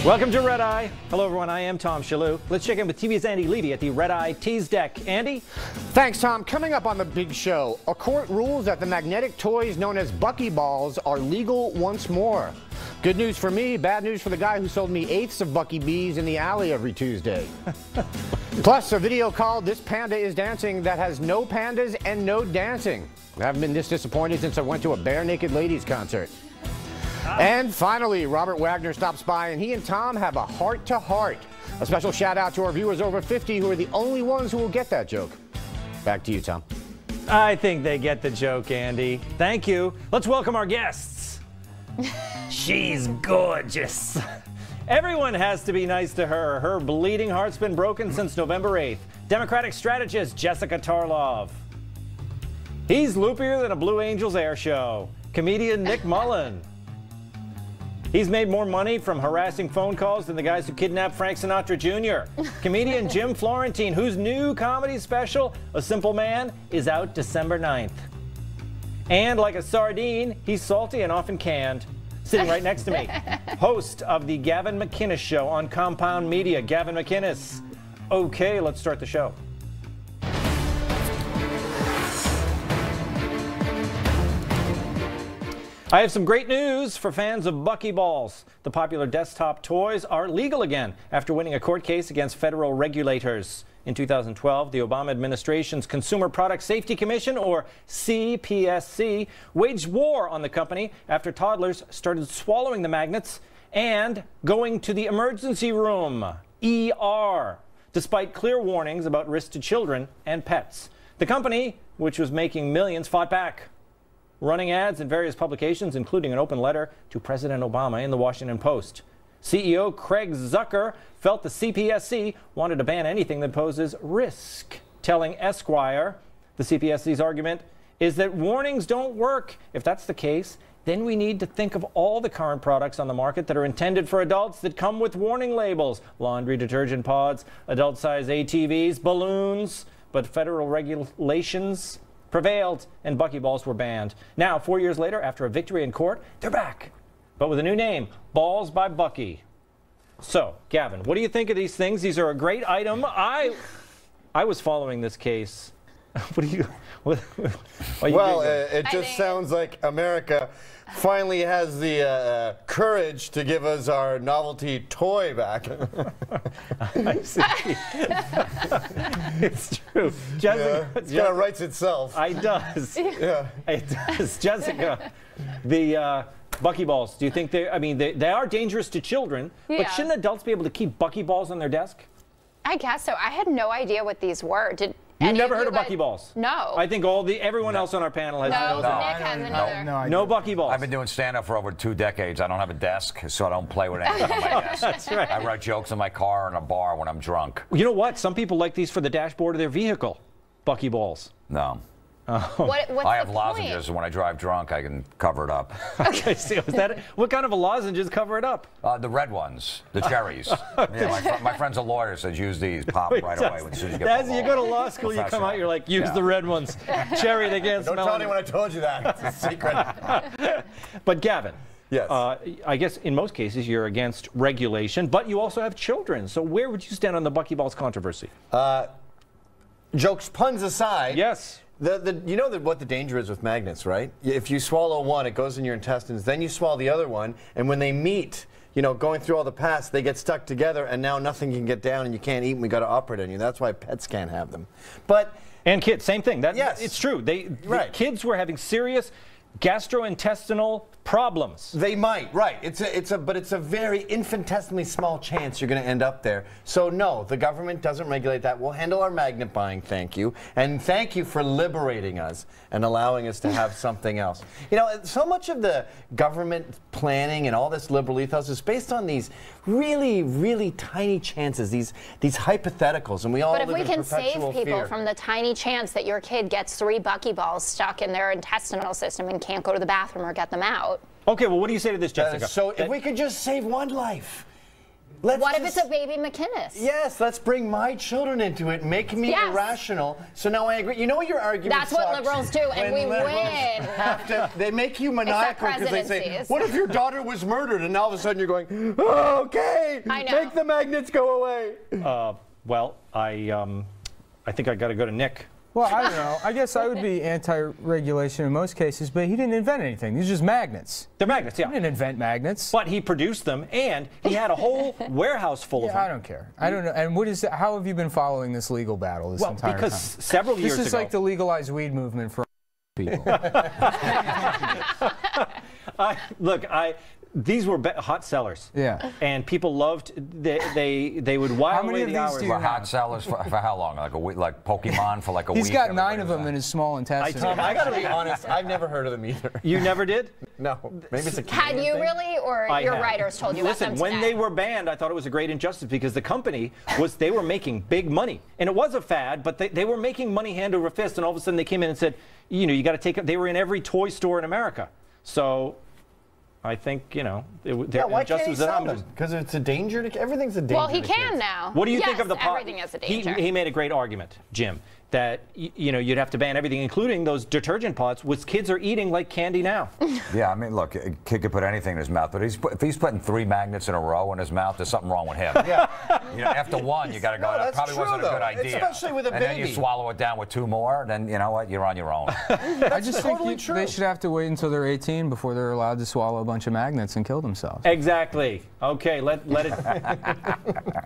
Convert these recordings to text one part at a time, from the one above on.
Welcome to Red Eye. Hello, everyone. I am Tom Shalhoub. Let's check in with TV's Andy Levy at the Red Eye Tease Deck. Andy? Thanks, Tom. Coming up on the big show, a court rules that the magnetic toys known as buckyballs are legal once more. Good news for me, bad news for the guy who sold me eighths of Bucky Bees in the alley every Tuesday. Plus, a video called This Panda is Dancing that has no pandas and no dancing. I haven't been this disappointed since I went to a bare naked ladies concert. And finally, Robert Wagner stops by and he and Tom have a heart-to-heart. A special shout out to our viewers over 50 who are the only ones who will get that joke. Back to you, Tom. I think they get the joke, Andy. Thank you. Let's welcome our guests. She's gorgeous. Everyone has to be nice to her. Her bleeding heart's been broken since November 8th. Democratic strategist Jessica Tarlov. He's loopier than a Blue Angels air show. Comedian Nick Mullen. He's made more money from harassing phone calls than the guys who kidnapped Frank Sinatra Jr. Comedian Jim Florentine, whose new comedy special, A Simple Man, is out December 9th. And like a sardine, he's salty and often canned. Sitting right next to me, host of the Gavin McInnes Show on Compound Media, Gavin McInnes. Okay, let's start the show. I have some great news for fans of Buckyballs. The popular desktop toys are legal again after winning a court case against federal regulators. In 2012, the Obama administration's Consumer Product Safety Commission, or CPSC, waged war on the company after toddlers started swallowing the magnets and going to the emergency room, ER, despite clear warnings about risk to children and pets. The company, which was making millions, fought back, running ads in various publications, including an open letter to President Obama in the Washington Post. CEO Craig Zucker felt the CPSC wanted to ban anything that poses risk, telling Esquire the CPSC's argument is that warnings don't work. If that's the case, then we need to think of all the current products on the market that are intended for adults that come with warning labels: laundry detergent pods, adult-size ATVs, balloons. But federal regulations prevailed and Buckyballs were banned. Now, 4 years later, after a victory in court, they're back, but with a new name, Balls by Bucky. So, Gavin, what do you think of these things? These are a great item. I was following this case. What do you? Well, it just sounds like America finally has the courage to give us our novelty toy back. I see. It's true. Jessica, yeah, it kind of writes itself. It does. Yeah. It does. Jessica, the Buckyballs, do you think they are dangerous to children, but shouldn't adults be able to keep Buckyballs on their desk? I guess so. I had no idea what these were. You never heard of Buckyballs? No. I think everyone else on our panel has no. Nick hasn't either. No Buckyballs. I've been doing stand-up for over 2 decades. I don't have a desk, so I don't play with anything on my desk. That's right. I write jokes in my car in a bar when I'm drunk. You know what? Some people like these for the dashboard of their vehicle. Buckyballs. No. What's I have the lozenges, point? and when I drive drunk, I can cover it up. Okay, so what kind of a lozenges cover it up? The red ones, the cherries. Yeah, my friend's a lawyer, says use these, pop right away as soon as you get As you go to law school, you come out, you're like, use the red ones. Cherry, they can't smell. Don't tell anyone I told you that. It's a secret. But Gavin, yes. I guess in most cases you're against regulation, but you also have children. So where would you stand on the Buckyballs controversy? Jokes, puns aside. Yes. You know what the danger is with magnets, right? If you swallow one, it goes in your intestines. Then you swallow the other one, and when they meet, going through all the paths, they get stuck together, and now nothing can get down, and you can't eat, and we got to operate on you. That's why pets can't have them. And kids, same thing. Yes, it's true. The kids were having serious gastrointestinal problems. They might, right? But it's a very infinitesimally small chance you're going to end up there. So no, the government doesn't regulate that. We'll handle our magnet buying, thank you, and thank you for liberating us and allowing us to have something else. So much of the government planning and all this liberal ethos is based on these really, really tiny chances, these hypotheticals, and we all live in perpetual fear. But if we can save people from the tiny chance that your kid gets 3 Buckyballs stuck in their intestinal system and can't go to the bathroom or get them out. Okay, well, what do you say to this, Jessica? So if we could just save one life, What if it's a baby McInnes? Yes, let's bring my children into it, make me irrational. So now I agree. You know what your argument That's what liberals do, and we win. They make you maniacal because they say, what if your daughter was murdered? And all of a sudden you're going, oh, okay, I know. make the magnets go away. Well, I think I got to go to Nick. Well, I don't know. I guess I would be anti-regulation in most cases, but he didn't invent anything. These are just magnets. They're magnets, yeah. He didn't invent magnets. But he produced them, and he had a whole warehouse full of them. I don't care. I don't know. And what is? How have you been following this legal battle this entire time? Because several years ago. This is like the legalized weed movement for people. These were hot sellers. Yeah. And people loved. They would while away the hours. Were hot sellers for how long? Like a week, like Pokemon for like a week. He's got 9 of them in his small intestine. Tom, I gotta be honest. I've never heard of them either. You never did? No. Maybe it's a Had you thing? really, or your writers told you about them Listen, when today? they were banned, I thought it was a great injustice because the company they were making big money. And it was a fad, but they were making money hand over fist, and all of a sudden they came in and said, you know, you got to take it. They were in every toy store in America. So I think, you know, why can't he sell them? Because it's a danger to everything's a danger. Well, he to can kids. now. What do you think of the everything is a danger. He made a great argument, Jim, that you know you'd have to ban everything, including those detergent pots, which kids are eating like candy now. Yeah, I mean, look, a kid could put anything in his mouth, but if he's putting 3 magnets in a row in his mouth, there's something wrong with him. Yeah. You know, after one, you got to go. No, that probably true, wasn't a good idea. Especially with a baby. And then you swallow it down with 2 more, then you know what? You're on your own. I just think they should have to wait until they're 18 before they're allowed to swallow a bunch of magnets and kill themselves. Exactly. Okay, let it.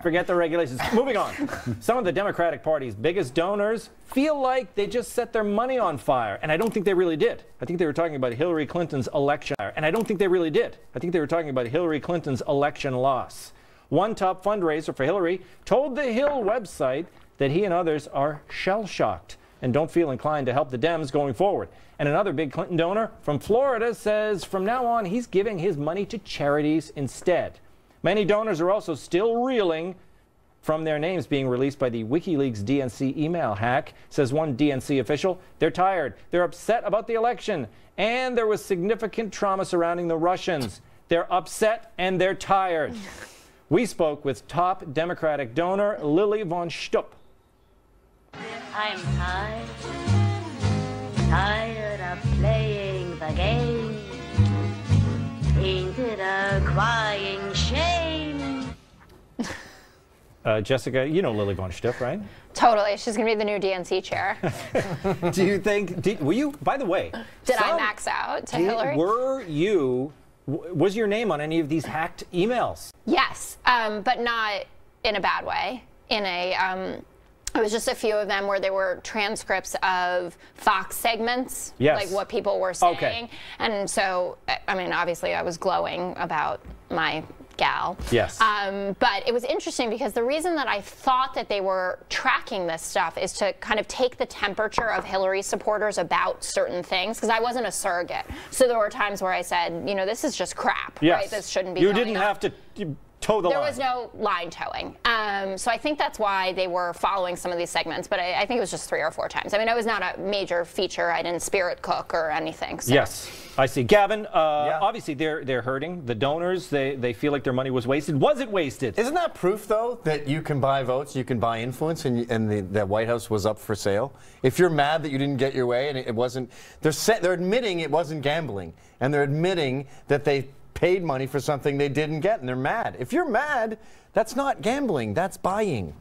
Forget the regulations. Moving on. Some of the Democratic Party's biggest donors feel like they just set their money on fire, and I don't think they really did. I think they were talking about Hillary Clinton's election, and I don't think they really did. I think they were talking about Hillary Clinton's election loss. One top fundraiser for Hillary told the Hill website that he and others are shell-shocked and don't feel inclined to help the Dems going forward. And another big Clinton donor from Florida says from now on he's giving his money to charities instead. Many donors are also still reeling from their names being released by the WikiLeaks DNC email hack, says one DNC official. They're tired. They're upset about the election. And there was significant trauma surrounding the Russians. They're upset and they're tired. We spoke with top Democratic donor Lily von Stupp. I'm tired of playing the game. Ain't it a crying shame? Jessica, you know Lily von Stupp, right? Totally. She's going to be the new DNC chair. Do you think, were you, by the way. Did I max out to Hillary? Was your name on any of these hacked emails? Yes, but not in a bad way. It was just a few of them where there were transcripts of Fox segments, like what people were saying. Okay. And so, I mean, obviously I was glowing about my gal. Yes. But it was interesting because the reason that I thought that they were tracking this stuff is to kind of take the temperature of Hillary supporters about certain things, because I wasn't a surrogate. So there were times where I said, you know, this is just crap, right? This shouldn't be going on. You didn't have to toe the line. There was no line towing. So I think that's why they were following some of these segments, but I think it was just 3 or 4 times. I mean, it was not a major feature. I didn't spirit cook or anything. So. Yes, I see. Gavin, obviously they're hurting. The donors, they feel like their money was wasted. Was it wasted? Isn't that proof, though, that you can buy votes, you can buy influence, and the White House was up for sale? If you're mad that you didn't get your way and it wasn't, they're admitting it wasn't gambling, and they're admitting that they paid money for something they didn't get, and they're mad. If you're mad, that's not gambling, that's buying.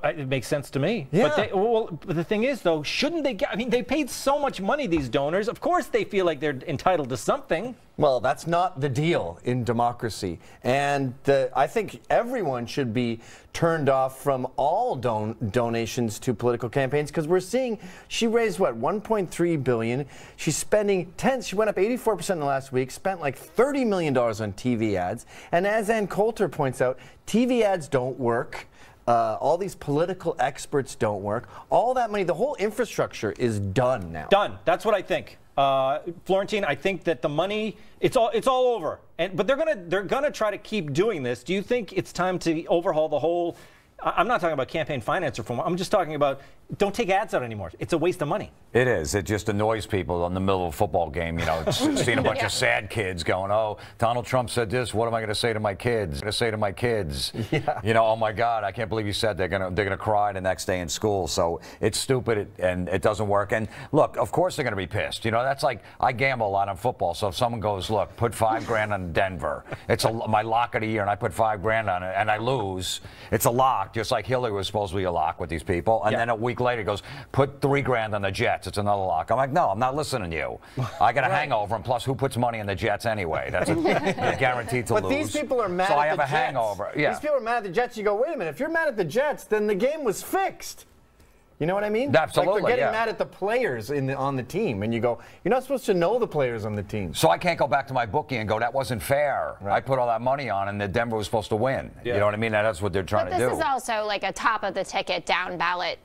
It makes sense to me. Yeah. But the thing is, though, shouldn't they get, I mean, they paid so much money, these donors. Of course they feel like they're entitled to something. Well, that's not the deal in democracy. And I think everyone should be turned off from all donations to political campaigns, because we're seeing she raised, what, $1.3 billion. She's spending she went up 84% in the last week, spent like $30 million on TV ads. And as Ann Coulter points out, TV ads don't work. All these political experts don't work. All that money, the whole infrastructure is done now. Done. That's what I think. Florentine, I think that the money, it's all over. But they're gonna try to keep doing this. Do you think it's time to overhaul the whole? I'm not talking about campaign finance reform. I'm just talking about don't take ads out anymore. It's a waste of money. It is. It just annoys people in the middle of a football game, you know, seeing a bunch of sad kids going, oh, Donald Trump said this. What am I going to say to my kids? Yeah. You know, oh my God, I can't believe you said they're gonna cry the next day in school. So it's stupid and it doesn't work. And look, of course they're going to be pissed. You know, that's like, I gamble a lot on football. So if someone goes, look, put $5 grand on Denver, it's my lock of the year, and I put $5 grand on it, and I lose, it's a lock, just like Hillary was supposed to be a lock with these people. And then a week later, he goes, put $3 grand on the Jets. It's another lock. I'm like, no, I'm not listening to you. I got a hangover, and plus, who puts money in the Jets anyway? That's a guaranteed to lose. But these people are mad so at I have the a hangover. Yeah. These people are mad at the Jets. You go, wait a minute. If you're mad at the Jets, then the game was fixed. You know what I mean? Absolutely. Like they're getting mad at the players on the team, and you go, you're not supposed to know the players on the team. So I can't go back to my bookie and go, that wasn't fair. Right. I put all that money on, and the Denver was supposed to win. Yeah. You know what I mean? And that's what they're trying to do. This is also like a top of the ticket down ballot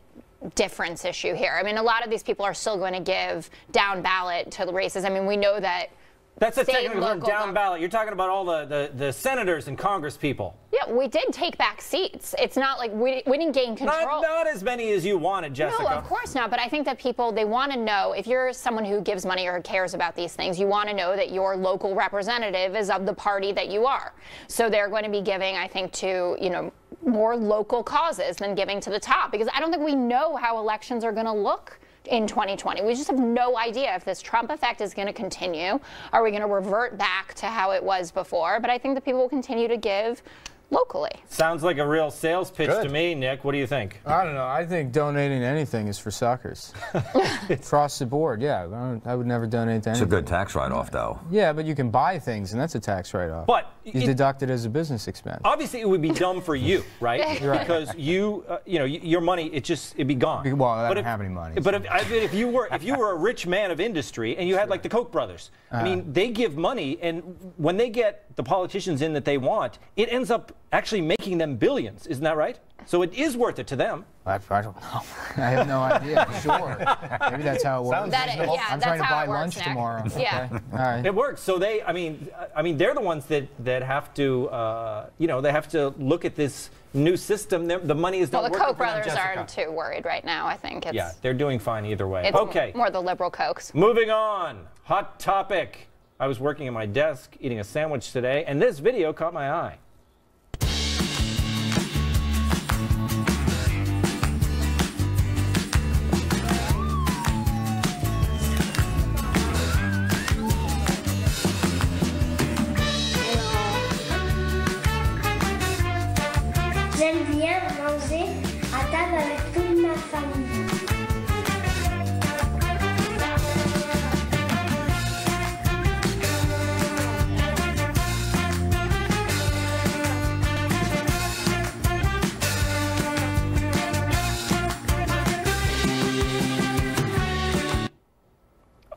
difference issue here. I mean, a lot of these people are still going to give down ballot to the races. I mean, we know that. That's a technical term, down ballot. You're talking about all the senators and Congress people. Yeah, we did take back seats. It's not like we didn't gain control. Not as many as you wanted, Jessica. No, of course not. But I think that people, they want to know, if you're someone who gives money or cares about these things, you want to know that your local representative is of the party that you are. So they're going to be giving, I think, to, you know, more local causes than giving to the top. Because I don't think we know how elections are going to look in 2020. We just have no idea if this Trump effect is going to continue. Are we going to revert back to how it was before? But I think that people will continue to give locally. Sounds like a real sales pitch to me, Nick. What do you think? I don't know. I think donating anything is for suckers. Across the board, yeah. I would never donate to anything. It's a good tax write-off, though. Yeah, but you can buy things, and that's a tax write-off. But you deduct it as a business expense. Obviously, it would be dumb for you, right? Because you know, your money, it'd be gone. Well, I don't have any money. But if you were a rich man of industry and you had like the Koch brothers, I mean, they give money, and when they get the politicians in that they want, it ends up actually making them billions. Isn't that right? So it is worth it to them. I don't know. I have no idea. Sure. Maybe that's how it works. I'm trying to buy lunch tomorrow. Yeah. Okay. All right. It works. So I mean, they're the ones that have to, you know, they have to look at this new system. The money is not working for them, Well, the Koch brothers Jessica. aren't too worried right now, I think. Yeah, they're doing fine either way. It's okay. more the liberal Kochs. Moving on. Hot topic. I was working at my desk eating a sandwich today, and this video caught my eye. J'aime bien manger à table avec toute ma famille.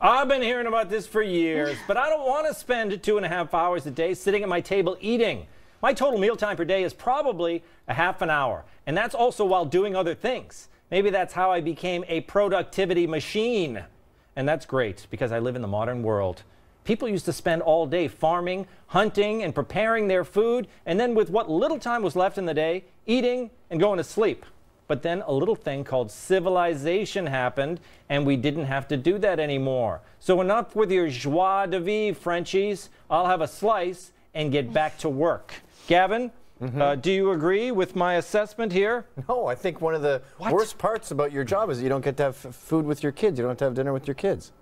I've been hearing about this for years, but I don't want to spend 2.5 hours a day sitting at my table eating. My total mealtime per day is probably a half an hour, and that's also while doing other things. Maybe that's how I became a productivity machine. And that's great, because I live in the modern world. People used to spend all day farming, hunting, and preparing their food, and then with what little time was left in the day, eating and going to sleep. But then a little thing called civilization happened, and we didn't have to do that anymore. So enough with your joie de vivre, Frenchies. I'll have a slice and get back to work. Gavin, do you agree with my assessment here? No, I think one of the worst parts about your job is that you don't get to have food with your kids. You don't have to have dinner with your kids.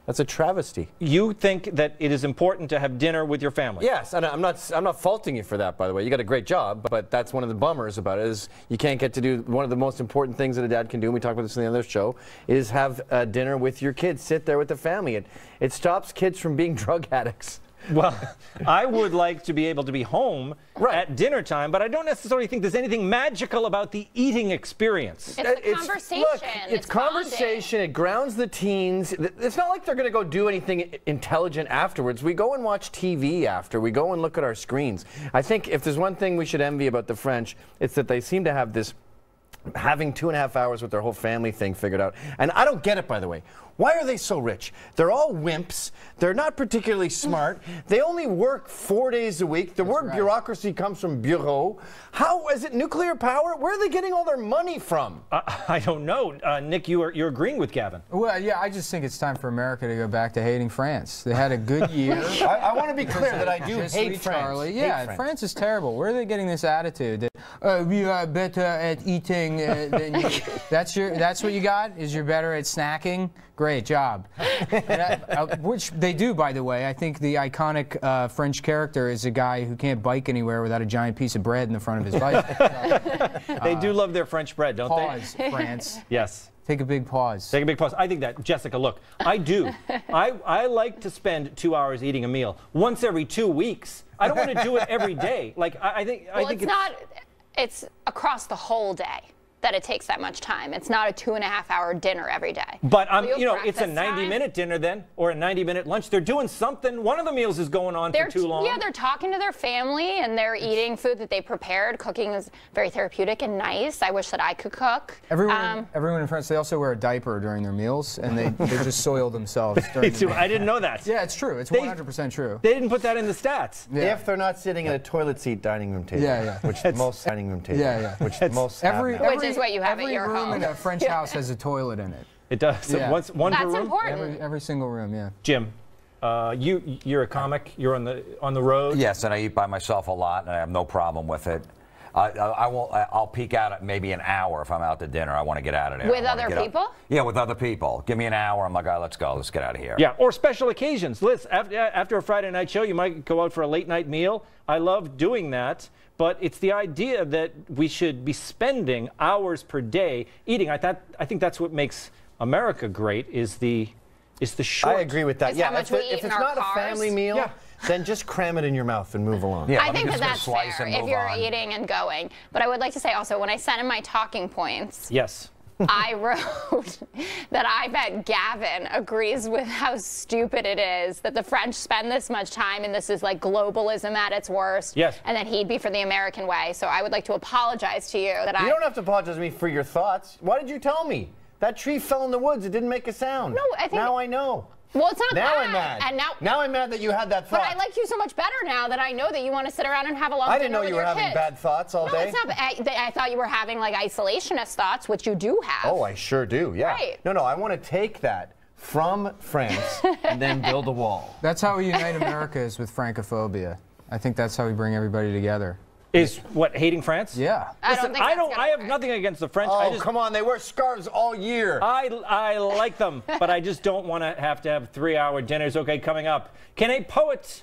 That's a travesty. You think that it is important to have dinner with your family? Yes, and I'm not faulting you for that, by the way. You got a great job, but that's one of the bummers about it, is you can't get to do one of the most important things that a dad can do, and we talked about this in the other show, is have dinner with your kids. Sit there with the family. It stops kids from being drug addicts. Well, I would like to be able to be home at dinner time, but I don't necessarily think there's anything magical about the eating experience. It's the conversation. Look, it's conversation. Bonding. It grounds the teens. It's not like they're going to go do anything intelligent afterwards. We go and watch TV after. We go and look at our screens. I think if there's one thing we should envy about the French, it's that they seem to have this having 2.5 hours with their whole family thing figured out. And I don't get it, by the way. Why are they so rich? They're all wimps. They're not particularly smart. They only work 4 days a week. The word bureaucracy comes from bureau. How is it nuclear power? Where are they getting all their money from? I don't know. Nick, you're agreeing with Gavin. Well, yeah, I just think it's time for America to go back to hating France. They had a good year. I want to be clear that I do hate France. Yeah, France is terrible. Where are they getting this attitude that we are better at eating than you? That's what you got? Is you're better at snacking? Great job. Which they do, by the way. I think the iconic French character is a guy who can't bike anywhere without a giant piece of bread in the front of his bike. They do love their French bread, don't they? Pause, France. Yes. Take a big pause. Take a big pause. I think that, Jessica, look, I do. I like to spend 2 hours eating a meal once every 2 weeks. I don't want to do it every day. Like, I think it's across the whole day that it takes that much time. It's not a 2.5-hour dinner every day. But it's a 90-minute dinner then, or a 90-minute lunch. They're doing something. One of the meals is going on for too long. Yeah, they're talking to their family and they're eating food that they prepared. Cooking is very therapeutic and nice. I wish that I could cook. Everyone in France, they also wear a diaper during their meals, and they just soil themselves. I didn't know that. Yeah, it's true. It's 100% true. They didn't put that in the stats. Yeah. If they're not sitting at a toilet seat dining room table. Yeah. Which most dining room tables. Yeah. Which most Which is what you have at your home. Every room in a French house has a toilet in it. It does. Yeah. One per room? That's important. Every single room, yeah. Jim, you're a comic. You're on the road. Yes, and I eat by myself a lot, and I have no problem with it. I'll peek out at maybe an hour if I'm out to dinner. I want to get out of there. With other people? Yeah, with other people. Give me an hour. I'm like, all right, let's go. Let's get out of here. Yeah, or special occasions. Liz, after a Friday night show, you might go out for a late night meal. I love doing that. But it's the idea that we should be spending hours per day eating. I think that's what makes America great is the short. I agree with that. It's how much we eat if in it's our not cars. a family meal, then just cram it in your mouth and move along. Yeah, I think that's fair if you're on. eating and going. But I would like to say also, when I sent in my talking points, yes. I wrote that I bet Gavin agrees with how stupid it is that the French spend this much time and this is like globalism at its worst. Yes. And that he'd be for the American way. So I would like to apologize to you that You don't have to apologize to me for your thoughts. Why did you tell me? That tree fell in the woods. It didn't make a sound. No, I think. Now I know. Well, it's not now that. I'm mad. And now I'm mad that you had that thought. But I like you so much better now that I know that you want to sit around and have a long I didn't know dinner you with were your having kids. bad thoughts all day. No, it's not. I thought you were having like isolationist thoughts, which you do have. Oh, I sure do. Yeah. Right. No, I want to take that from France and then build a wall. That's how we unite America is with Francophobia. I think that's how we bring everybody together. Is what, hating France? Yeah. Listen, I have nothing against the French. Oh, come on, they wear scarves all year. I like them, but I just don't want to have 3-hour dinners. Okay, coming up. Can a poet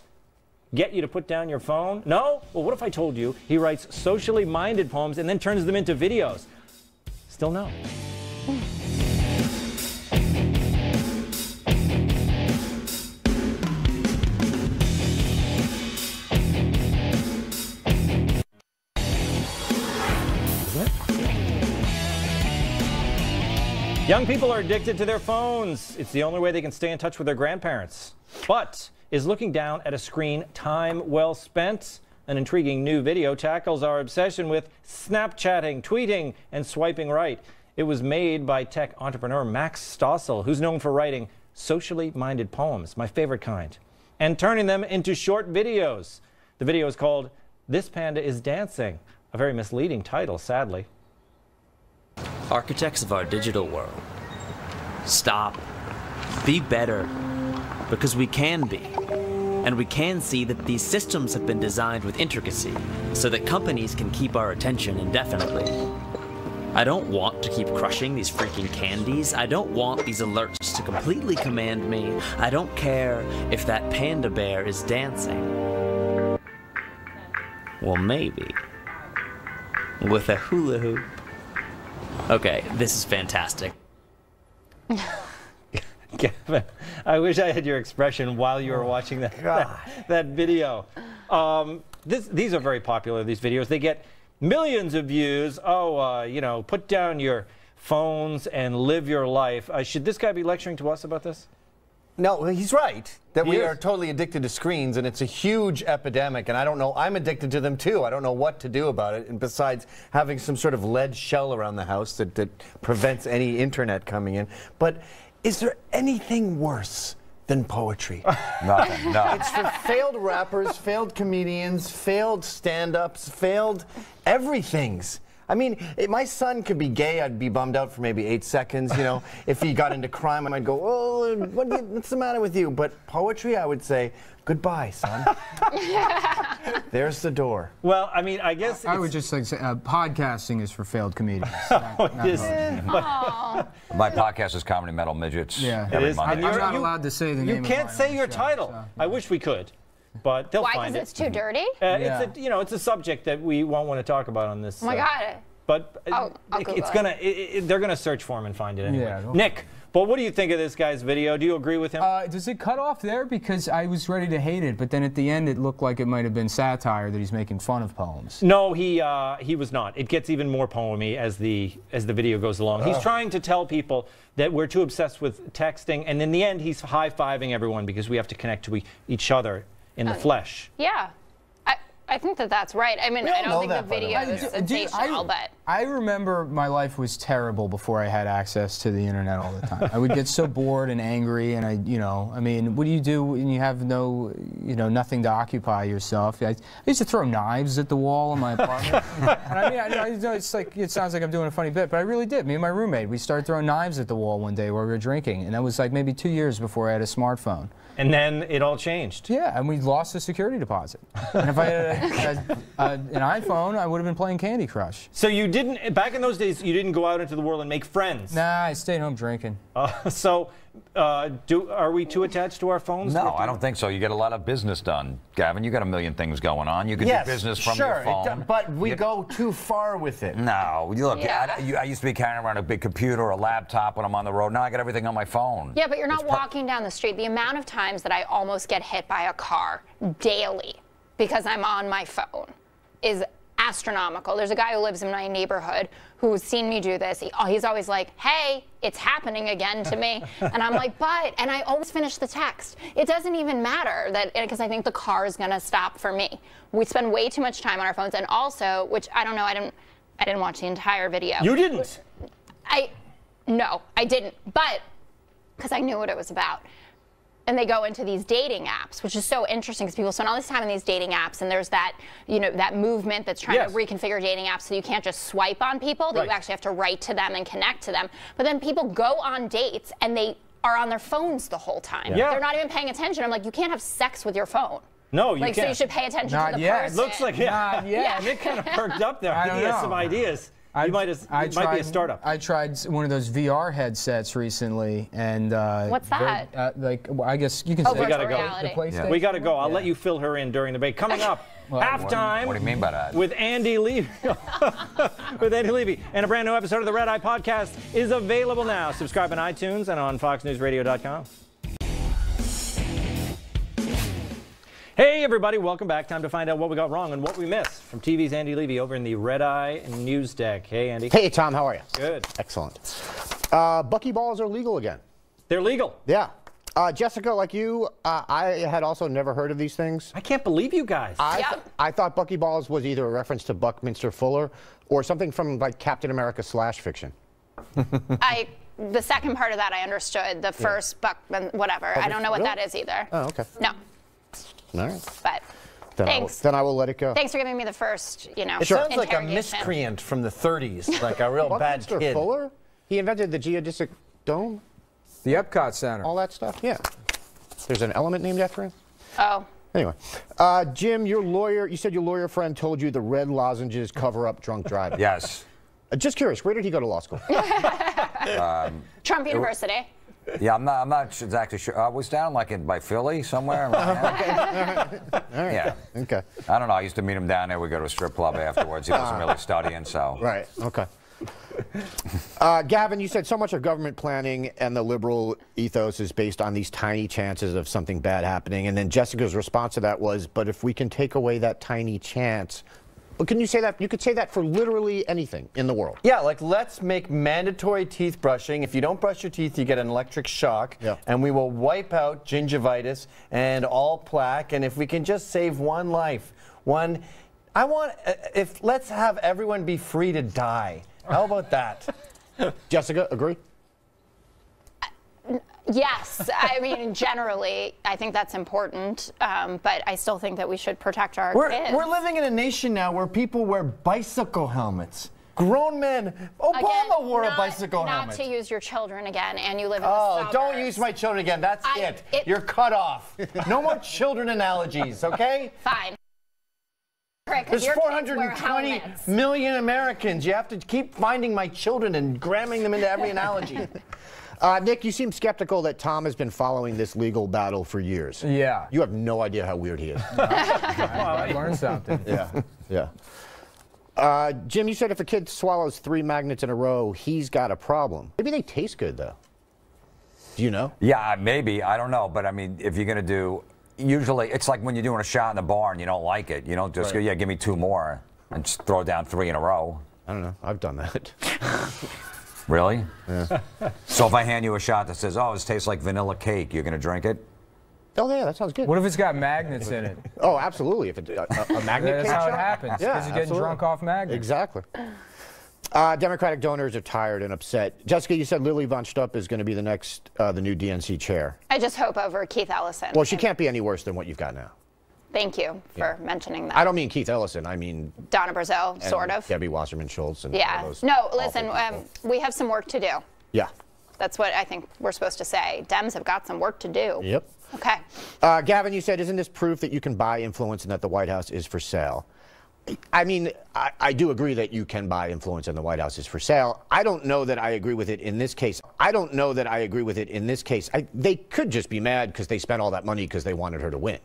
get you to put down your phone? No? Well, what if I told you he writes socially minded poems and then turns them into videos? Still no. Young people are addicted to their phones. It's the only way they can stay in touch with their grandparents. But is looking down at a screen time well spent? An intriguing new video tackles our obsession with Snapchatting, tweeting, and swiping right. It was made by tech entrepreneur Max Stossel, who's known for writing socially minded poems, my favorite kind, and turning them into short videos. The video is called This Panda is Dancing, a very misleading title, sadly. Architects of our digital world, stop, be better, because we can be. And we can see that these systems have been designed with intricacy so that companies can keep our attention indefinitely. I don't want to keep crushing these freaking candies. I don't want these alerts to completely command me. I don't care if that panda bear is dancing. Well, maybe. With a hula hoop. Okay, this is fantastic. Gavin, I wish I had your expression while you were watching that video. These are very popular, these videos. They get millions of views. Put down your phones and live your life. Should this guy be lecturing to us about this? No, he's right that we are totally addicted to screens, and it's a huge epidemic, and I don't know, I'm addicted to them too. I don't know what to do about it, and besides having some sort of lead shell around the house that prevents any internet coming in. But Is there anything worse than poetry? Nothing. No. It's for failed rappers, failed comedians, failed stand-ups, failed everything's. I mean, my son could be gay. I'd be bummed out for maybe 8 seconds. You know, if he got into crime, I might go, "Oh, what's the matter with you?" But poetry, I would say, "Goodbye, son." There's the door. Well, I mean, I guess I would just like say, podcasting is for failed comedians. My podcast is Comedy Metal Midgets. Yeah, every Monday. I'm not allowed to say the name. You can't say your title. So. I wish we could, but they'll find it. Why? Because it's too dirty? It's a subject that we won't want to talk about on this. Oh my God. But I'll they're gonna search for him and find it anyway. Yeah, Nick, but what do you think of this guy's video? Do you agree with him? Does it cut off there? Because I was ready to hate it, but then at the end it looked like it might have been satire that he's making fun of poems. No, he was not. It gets even more poemy as the video goes along. He's trying to tell people that we're too obsessed with texting, and in the end he's high-fiving everyone because we have to connect to each other in the flesh. Yeah. I think that's right. I mean, I don't think the video is sensational, but... I remember my life was terrible before I had access to the internet all the time. I would get so bored and angry, and I mean, what do you do when you have nothing to occupy yourself? I used to throw knives at the wall in my apartment. And I mean, it's like, it sounds like I'm doing a funny bit, but I really did. Me and my roommate, we started throwing knives at the wall one day while we were drinking, and that was like maybe 2 years before I had a smartphone. And then it all changed. Yeah, and we lost the security deposit. And if I had an iPhone, I would have been playing Candy Crush. So you didn't, back in those days, you didn't go out into the world and make friends? Nah, I stayed home drinking. Are we too attached to our phones? No, I don't think so. You get a lot of business done. Gavin, you got a million things going on. You can do business from your phone. But we go too far with it. No, look, I used to be carrying around a big computer or a laptop when I'm on the road. Now I got everything on my phone. Yeah, but you're not walking down the street. The amount of times that I almost get hit by a car daily because I'm on my phone is astronomical. There's a guy who lives in my neighborhood who's seen me do this. He's always like, "Hey, it's happening again to me." And I'm like, and I always finish the text. It doesn't even matter because I think the car is gonna stop for me. We spend way too much time on our phones, and also, which I don't know, I didn't watch the entire video. You didn't? No, I didn't, but because I knew what it was about. And they go into these dating apps, which is so interesting because people spend all this time in these dating apps, and there's that, that movement that's trying to reconfigure dating apps so you can't just swipe on people, that you actually have to write to them and connect to them. But then people go on dates and they are on their phones the whole time. Yeah. They're not even paying attention. I'm like, you can't have sex with your phone. No, you can't. So you should pay attention to the person. Looks like, Nick kind of perked up there. I think he has some ideas. It might be a startup. I tried one of those VR headsets recently, and what's that? I guess you can say we gotta go. PlayStation. We gotta go. I'll let you fill her in during the break. Coming up, halftime. What do you mean by that? With Andy Levy. With Andy Levy, and a brand new episode of the Red Eye Podcast is available now. Subscribe on iTunes and on FoxNewsRadio.com. Hey everybody, welcome back. Time to find out what we got wrong and what we missed from TV's Andy Levy over in the Red Eye News Deck. Hey Andy. Hey Tom, how are you? Good. Excellent. Buckyballs are legal again. They're legal? Yeah. Jessica, like you, I had also never heard of these things. I can't believe you guys. I thought Buckyballs was either a reference to Buckminster Fuller or something from like Captain America / fiction. The second part of that I understood. The first whatever. I don't know what that is either. Oh, okay. No. All right. But thanks. Then I will let it go. Thanks for giving me the first, It sounds like a miscreant from the 30s, like a real bad kid. Buckminster Fuller? He invented the geodesic dome? The Epcot Center. All that stuff? Yeah. There's an element named after him? Oh. Anyway. Jim, you said your lawyer friend told you the red lozenges cover up drunk driving. Yes. Just curious, where did he go to law school? Trump University. Yeah, I'm not exactly sure. I was down by Philly somewhere. All right. Yeah. Okay. I don't know. I used to meet him down there. We go to a strip club afterwards. He wasn't really studying, so. Right. Okay. Gavin, you said so much of government planning and the liberal ethos is based on these tiny chances of something bad happening. And then Jessica's response to that was, but if we can take away that tiny chance. But can you say that? You could say that for literally anything in the world. Yeah, like let's make mandatory teeth brushing. If you don't brush your teeth, you get an electric shock. Yeah. And we will wipe out gingivitis and all plaque. And if we can just save one life, let's have everyone be free to die. How about that? Jessica, agree? Yes, I mean, generally, I think that's important, but I still think that we should protect our kids. We're living in a nation now where people wear bicycle helmets. Grown men. Obama wore a bicycle helmet. Not to use your children again, and you live in the suburbs. Oh, don't use my children again. That's it. You're cut off. No more children analogies, okay? Fine. There's 420 million Americans. You have to keep finding my children and gramming them into every analogy. Nick, you seem skeptical that Tom has been following this legal battle for years. Yeah. You have no idea how weird he is. I learned something. Yeah. Jim, you said if a kid swallows 3 magnets in a row, he's got a problem. Maybe they taste good, though. Do you know? Yeah, maybe. I don't know. But, I mean, if you're going to do... Usually, it's like when you're doing a shot in the bar and you don't like it. You don't just go, yeah, give me 2 more and just throw down 3 in a row. I don't know. I've done that. Really? Yeah. So if I hand you a shot that says, oh, this tastes like vanilla cake, you're going to drink it? Oh, yeah, that sounds good. What if it's got magnets in it? Oh, absolutely. If it's a magnet That's cake how shot? it happens. Yeah, Because you're getting drunk off magnets. Exactly. Democratic donors are tired and upset. Jessica, you said Lily Von Stupp is going to be the next, the new DNC chair. I just hope over Keith Ellison. Well, she can't be any worse than what you've got now. Thank you for mentioning that. I don't mean Keith Ellison. I mean Donna Brazile, sort of. Debbie Wasserman Schultz. And yeah. No, listen, we have some work to do. Yeah. That's what I think we're supposed to say. Dems have got some work to do. Yep. Okay. Gavin, you said, isn't this proof that you can buy influence and that the White House is for sale? I mean, I do agree that you can buy influence and the White House is for sale. I don't know that I agree with it in this case. They could just be mad because they spent all that money because they wanted her to win.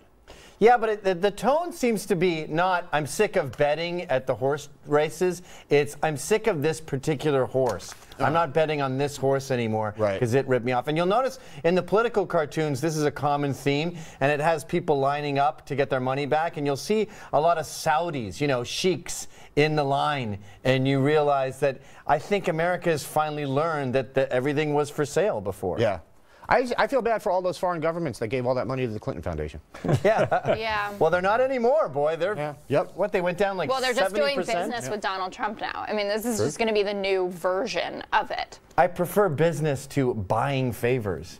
Yeah, but the tone seems to be not, I'm sick of betting at the horse races. It's, I'm sick of this particular horse. I'm not betting on this horse anymore because it ripped me off. And you'll notice in the political cartoons, this is a common theme, and it has people lining up to get their money back. And you'll see a lot of Saudis, you know, sheiks in the line. And you realize that I think America has finally learned that everything was for sale before. Yeah. I feel bad for all those foreign governments that gave all that money to the Clinton Foundation. Yeah. Well, they're not anymore, boy. They're what, they went down like 70%? Well, they're just doing business with Donald Trump now. I mean, this is just going to be the new version of it. I prefer business to buying favors.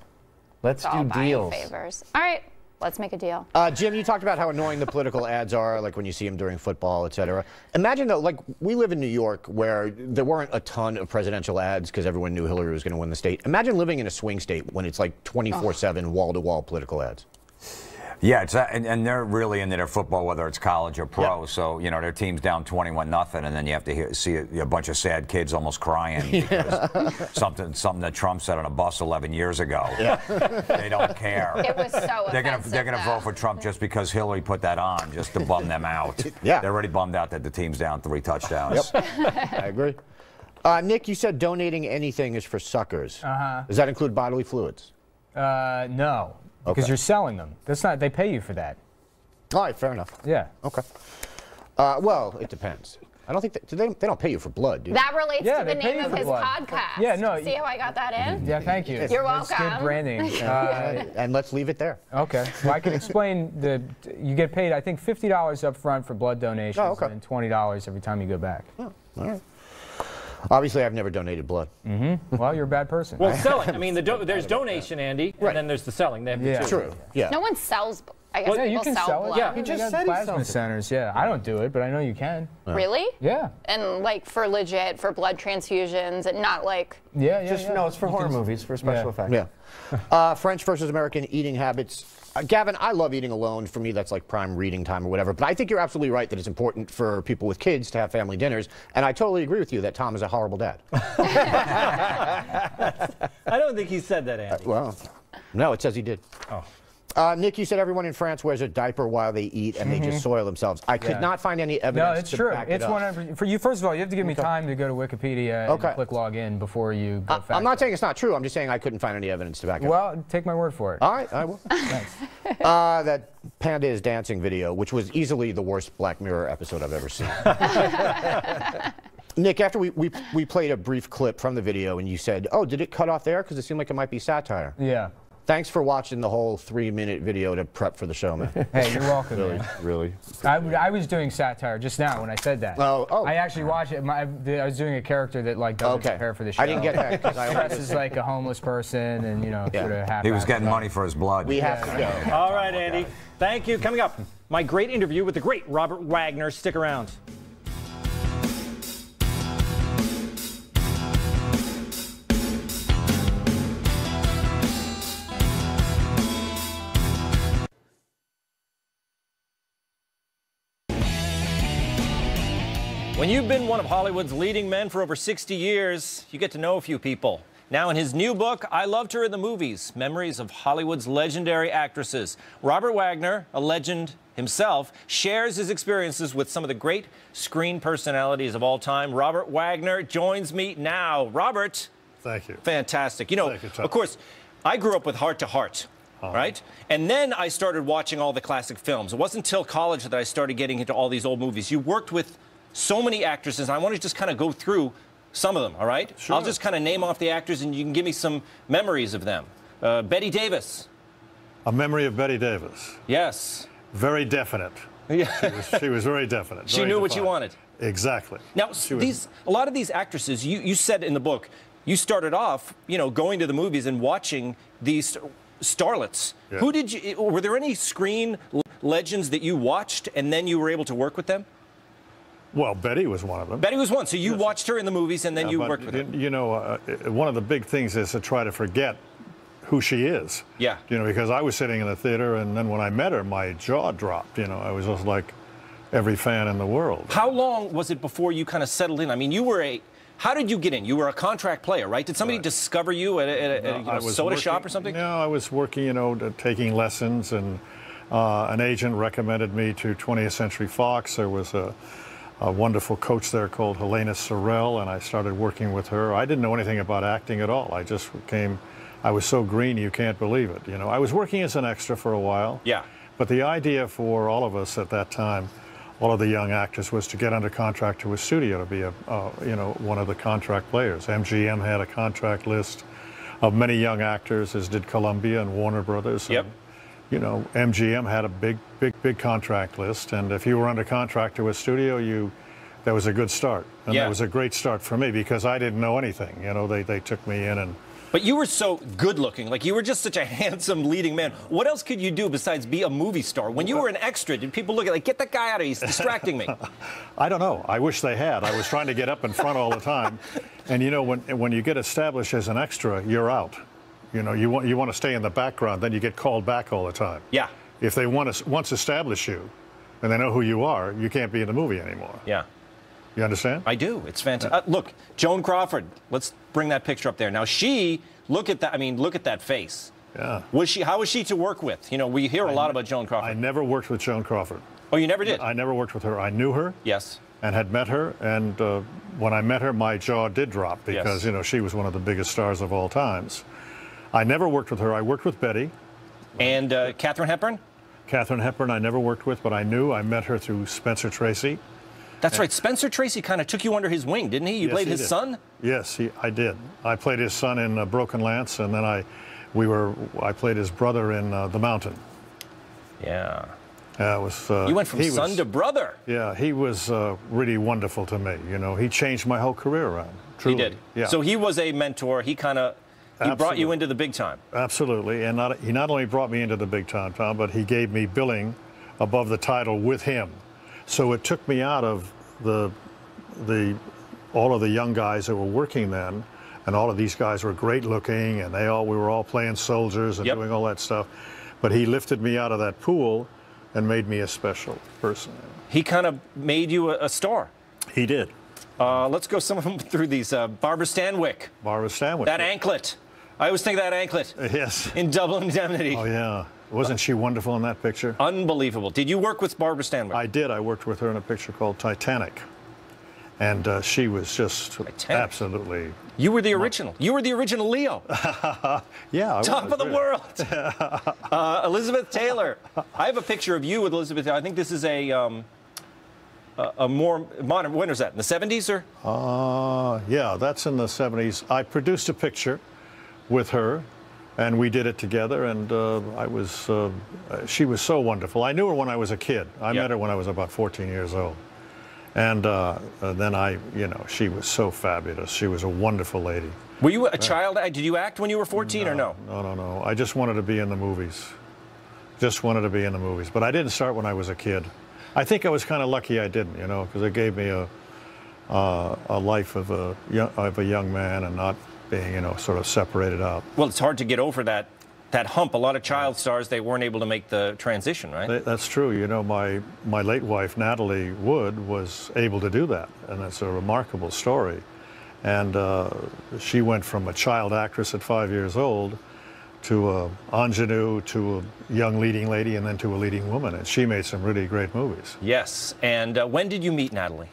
Let's do deals. Buying favors. All right. Let's make a deal. Jim, you talked about how annoying the political ads are, like when you see them during football, et cetera. Imagine, though, like we live in New York where there weren't a ton of presidential ads because everyone knew Hillary was going to win the state. Imagine living in a swing state when it's like 24/7 wall-to-wall political ads. Yeah, it's and they're really into their football, whether it's college or pro. So, you know, their team's down 21-0, and then you have to see a bunch of sad kids almost crying because something that Trump said on a bus 11 years ago. They don't care. It was so They're gonna vote for Trump just because Hillary put that on, just to bum them out. They're already bummed out that the team's down 3 touchdowns. I agree. Nick, you said donating anything is for suckers. Does that include bodily fluids? No. Because you're selling them. That's not. They pay you for that. All right, fair enough. Yeah. Okay. Well, it depends. I don't think they don't pay you for blood, do they? That relates to the name of his podcast. Yeah, no. See how I got that in? Yeah, thank you. You're welcome. It's good branding. And let's leave it there. Okay. Well, I can explain you get paid, I think, $50 up front for blood donations and $20 every time you go back. Oh, all right. Obviously, I've never donated blood. Well, you're a bad person. Well, selling. I mean, there's donation, Andy, and then there's the selling. They have the two. True. Yeah. No one sells. I guess you can sell blood. it. Yeah, he just said plasma centers. Yeah, I don't do it, but I know you can. Really? Yeah. And like for legit, for blood transfusions, and not like. Yeah. No, it's for horror movies, for special effects. Yeah. French versus American eating habits. Gavin, I love eating alone. For me, that's like prime reading time or whatever. But I think you're absolutely right that it's important for people with kids to have family dinners. And I totally agree with you that Tom is a horrible dad. I don't think he said that, Andy. Well, no, it says he did. Oh. Nick, you said everyone in France wears a diaper while they eat and they just soil themselves. I could not find any evidence. No, it's true. It's 100%. For you, first of all, you have to give me time to go to Wikipedia and click log in before you go fact. I'm not saying it's not true. I'm just saying I couldn't find any evidence to back it up. Well, take my word for it. All right, I will. Thanks. That Panda is Dancing video, which was easily the worst Black Mirror episode I've ever seen. Nick, after we played a brief clip from the video and you said, oh, did it cut off there? Because it seemed like it might be satire. Yeah. Thanks for watching the whole 3-minute video to prep for the show, man. Hey, you're welcome, Really, man. really. I was doing satire just now when I said that. Oh. I actually watched it. I was doing a character that like doesn't prepare for the show. I didn't get that because I dresses like a homeless person, and you know, sort of happy. He was getting money for his blood. We have to go. All right, Andy. Thank you. Coming up, my great interview with the great Robert Wagner. Stick around. When you've been one of Hollywood's leading men for over 60 years, you get to know a few people. Now in his new book, I Loved Her in the Movies, Memories of Hollywood's Legendary Actresses, Robert Wagner, a legend himself, shares his experiences with some of the great screen personalities of all time. Robert Wagner joins me now. Robert. Thank you. Fantastic. You know, of course, I grew up with Heart to Heart. Right? And then I started watching all the classic films. It wasn't until college that I started getting into all these old movies. You worked with so many actresses, and I want to just kind of go through some of them, all right? Sure. I'll just kind of name off the actors, and you can give me some memories of them. Bette Davis. A memory of Bette Davis. Yes. Very definite. Yeah. She was very definite. She knew what she wanted. Exactly. Now, a lot of these actresses, you said in the book, you started off, you know, going to the movies and watching these starlets. Yeah. Were there any screen legends that you watched and then you were able to work with them? Well, Betty was one of them. Betty was one. So you watched her in the movies and then you worked with her. You know, one of the big things is to try to forget who she is. Yeah. You know, because I was sitting in the theater, and then when I met her, my jaw dropped. You know, I was just like every fan in the world. How long was it before you kind of settled in? I mean, how did you get in? You were a contract player, right? Did somebody discover you at a soda shop or something? No, I was working, you know, taking lessons, and an agent recommended me to 20th Century Fox. There was a wonderful coach there called Helena Sorrell, and I started working with her. I didn't know anything about acting at all. I was so green you can't believe it. You know, I was working as an extra for a while. Yeah. But the idea for all of us at that time, all of the young actors, was to get under contract to a studio to be one of the contract players. MGM had a contract list of many young actors, as did Columbia and Warner Brothers. Yep. And, you know, MGM had a big contract list, and if you were under contract to a studio, that was a good start. And that was a great start for me because I didn't know anything. You know, they took me in and. But you were so good looking, like you were just such a handsome leading man. What else could you do besides be a movie star? When you were an extra, did people look at like, get that guy out of here, he's distracting me? I don't know. I wish they had. I was trying to get up in front all the time. And you know, when you get established as an extra, you're out. You know, you want to stay in the background, then you get called back all the time. Yeah. If they once establish you and they know who you are, you can't be in the movie anymore. Yeah. You understand? I do. It's fantastic. Look, Joan Crawford. Let's bring that picture up there. Now, look at that. I mean, look at that face. Yeah. How was she to work with? You know, we hear a lot about Joan Crawford. I never worked with Joan Crawford. Oh, you never did? I never worked with her. I knew her. Yes. And had met her. And when I met her, my jaw did drop because, you know, she was one of the biggest stars of all times. I never worked with her. I worked with Betty. And Katharine Hepburn? Katharine Hepburn I never worked with, but I met her through Spencer Tracy. That's right. Spencer Tracy kind of took you under his wing, didn't he? You played his son? Yes, I did. I played his son in Broken Lance, and then I played his brother in The Mountain. Yeah. You went from son to brother. Yeah, he was really wonderful to me. You know, he changed my whole career around. Truly. He did. Yeah. So he was a mentor. He brought you into the big time. Absolutely. And he not only brought me into the big time, Tom, but he gave me billing above the title with him. So it took me out of all of the young guys that were working then, and all of these guys were great looking, and we were all playing soldiers and doing all that stuff. But he lifted me out of that pool and made me a special person. He kind of made you a star. He did. Let's go some of them through these. Barbara Stanwyck. Barbara Stanwyck. That anklet. I always think of that anklet. Yes. In Double Indemnity. Oh, yeah. Wasn't she wonderful in that picture? Unbelievable. Did you work with Barbara Stanwyck? I did. I worked with her in a picture called Titanic. And she was just absolutely... You were the original. You were the original Leo. Yeah. Top of the world. Elizabeth Taylor. I have a picture of you with Elizabeth Taylor. I think this is a more modern... When was that? In the 70s, or? Yeah, that's in the 70s. I produced a picture with her, And we did it together, and she was so wonderful. I knew her when I was a kid. I met her when I was about 14 years old. And then she was so fabulous. She was a wonderful lady. Were you a child? Did you act when you were 14 or no? No. I just wanted to be in the movies. Just wanted to be in the movies. But I didn't start when I was a kid. I think I was kind of lucky I didn't, because it gave me a life of a young man and not being, sort of separated out. Well, it's hard to get over that hump. A lot of child stars, they weren't able to make the transition, right? That's true. My late wife, Natalie Wood, was able to do that, and it's a remarkable story. And she went from a child actress at 5 years old to an ingenue, to a young leading lady, and then to a leading woman. And she made some really great movies. Yes. And when did you meet Natalie?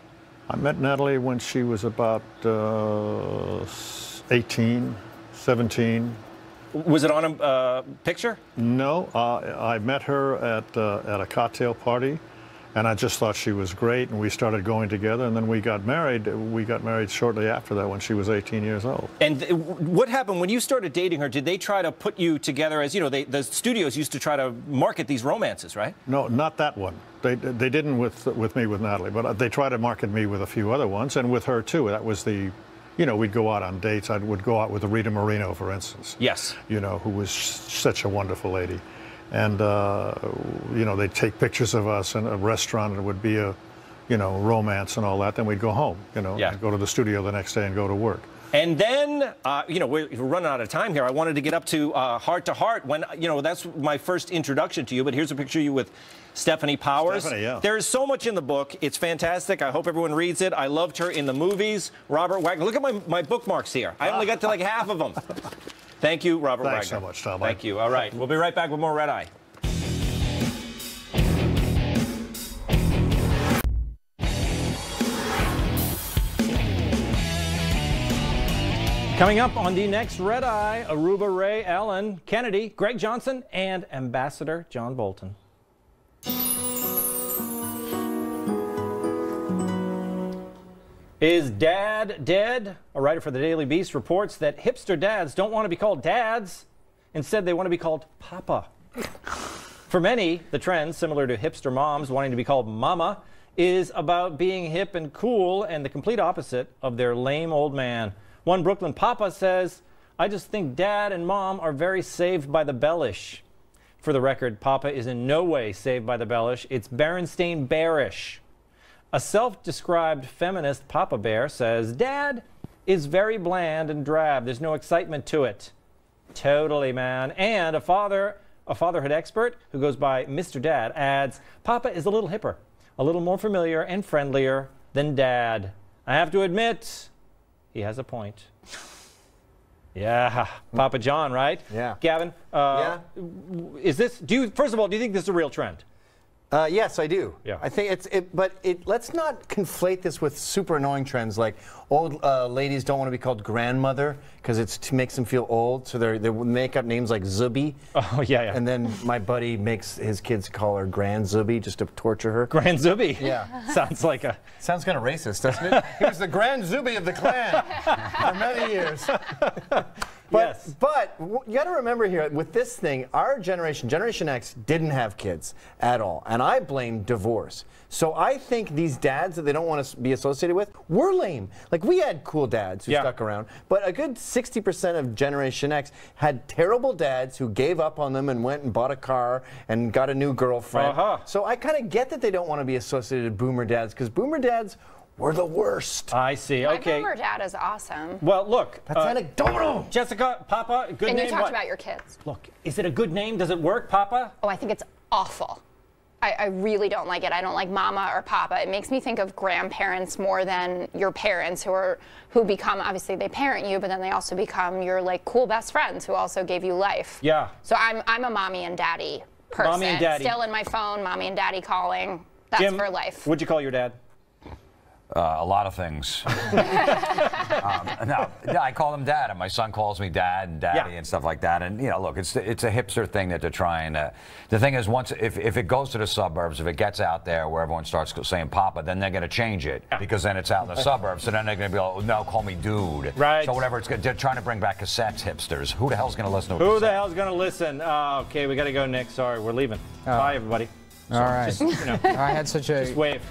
I met Natalie when she was about 18, 17. Was it on a picture? No, I met her at a cocktail party, and I just thought she was great, and we started going together, and then we got married. We got married shortly after that when she was 18 years old. And what happened when you started dating her? Did they try to put you together as, the studios used to try to market these romances, right? No, not that one. They didn't with me, with Natalie, but they tried to market me with a few other ones, and with her too. That was the... we'd go out on dates. I would go out with Rita Moreno, for instance. Yes. Who was such a wonderful lady. And, they'd take pictures of us in a restaurant, and it would be a, romance and all that. Then we'd go home, and go to the studio the next day and go to work. And then, we're running out of time here. I wanted to get up to Heart to Heart when, that's my first introduction to you. But here's a picture of you with Stephanie Powers. Stephanie, yeah. There is so much in the book. It's fantastic. I hope everyone reads it. I loved her in the movies. Robert Wagner. Look at my bookmarks here. I only got to like half of them. Thank you, Robert Wagner. Thanks so much, Tom. Thank you. All right. We'll be right back with more Red Eye. Coming up on the next Red Eye, Aruba Ray Allen Kennedy, Greg Johnson, and Ambassador John Bolton. Is Dad dead? A writer for the Daily Beast reports that hipster dads don't want to be called dads. Instead, they want to be called Papa. For many, the trend, similar to hipster moms wanting to be called Mama, is about being hip and cool and the complete opposite of their lame old man. One Brooklyn Papa says, I just think Dad and Mom are very saved by the bellish. For the record, Papa is in no way saved by the bellish. It's Berenstain Bearish. A self-described feminist Papa Bear says, Dad is very bland and drab. There's no excitement to it. Totally, man. And a fatherhood expert who goes by Mr. Dad adds, Papa is a little hipper, a little more familiar and friendlier than Dad. I have to admit, he has a point. Yeah, Papa John, right? Yeah. Gavin, first of all, do you think this is a real trend? Yes, I do. Yeah. I think let's not conflate this with super annoying trends like old ladies don't want to be called grandmother because it makes them feel old, so they make up names like Zuby. Oh, yeah. And then my buddy makes his kids call her Grand Zuby just to torture her. Grand Zuby? Yeah. Sounds kind of racist, doesn't it? He was the Grand Zuby of the clan for many years. But you got to remember here, with this thing, our generation, Generation X, didn't have kids at all. And I blame divorce. So I think these dads that they don't want to be associated with were lame. Like, we had cool dads who stuck around. But a good 60% of Generation X had terrible dads who gave up on them and went and bought a car and got a new girlfriend. So I kind of get that they don't want to be associated with boomer dads, because boomer dads were the worst. I see. Okay. My boomer dad is awesome. Well, look. That's anecdotal. Jessica, Papa, good name. And you talked about your kids. Look, is it a good name? Does it work, Papa? Oh, I think it's awful. I really don't like it. I don't like Mama or Papa. It makes me think of grandparents more than your parents who become, obviously they parent you, but then they also become your like cool best friends who also gave you life. Yeah. So I'm a mommy and daddy person. Mommy and daddy. Still in my phone, mommy and daddy calling. That's Jim, for life. What'd you call your dad? A lot of things. No, I call him Dad, and my son calls me Dad and Daddy and stuff like that. And you know, look, it's a hipster thing that they're trying to. The thing is, once if it goes to the suburbs, if it gets out there where everyone starts saying Papa, then they're going to change it because then it's out in the suburbs. So then they're going to be like, oh, no, call me Dude. Right. So whatever it's good. They're trying to bring back cassettes, hipsters. Who the hell's going to listen to a Who cassette? the hell's going to listen? Okay, we got to go, Nick. Sorry, we're leaving. Bye, everybody. All right. Just, you know, I had such a just wave.